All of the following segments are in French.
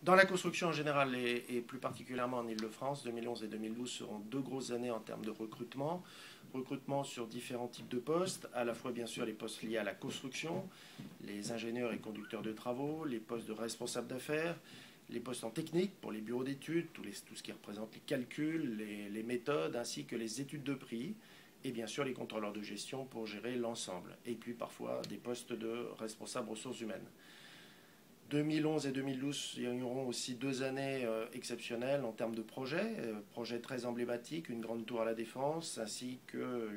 Dans la construction en général et plus particulièrement en Île-de-France, 2011 et 2012 seront deux grosses années en termes de recrutement. Recrutement sur différents types de postes, à la fois bien sûr les postes liés à la construction, les ingénieurs et conducteurs de travaux, les postes de responsables d'affaires, les postes en technique pour les bureaux d'études, tout ce qui représente les calculs, les méthodes, ainsi que les études de prix, et bien sûr les contrôleurs de gestion pour gérer l'ensemble. Et puis parfois des postes de responsables ressources humaines. 2011 et 2012, il y auront aussi deux années exceptionnelles en termes de projets. Projets très emblématiques, une grande tour à la Défense, ainsi que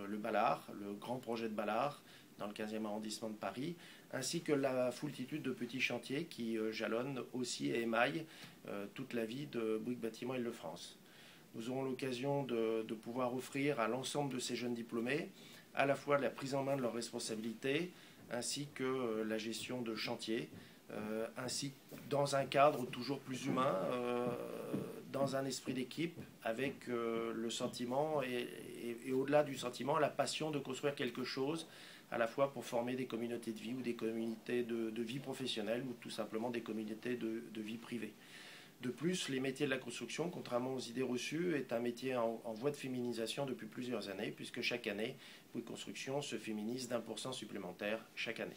le Ballard, le grand projet de Ballard, dans le 15e arrondissement de Paris, ainsi que la foultitude de petits chantiers qui jalonnent aussi et émaillent toute la vie de Bouygues Bâtiment Île-de-France. Nous aurons l'occasion de pouvoir offrir à l'ensemble de ces jeunes diplômés à la fois la prise en main de leurs responsabilités, ainsi que la gestion de chantiers, ainsi dans un cadre toujours plus humain, dans un esprit d'équipe, avec le sentiment et au-delà du sentiment, la passion de construire quelque chose, à la fois pour former des communautés de vie ou des communautés de vie professionnelle ou tout simplement des communautés de vie privée. De plus, les métiers de la construction, contrairement aux idées reçues, est un métier en voie de féminisation depuis plusieurs années, puisque chaque année, Bouygues Construction se féminise d'1% supplémentaire chaque année.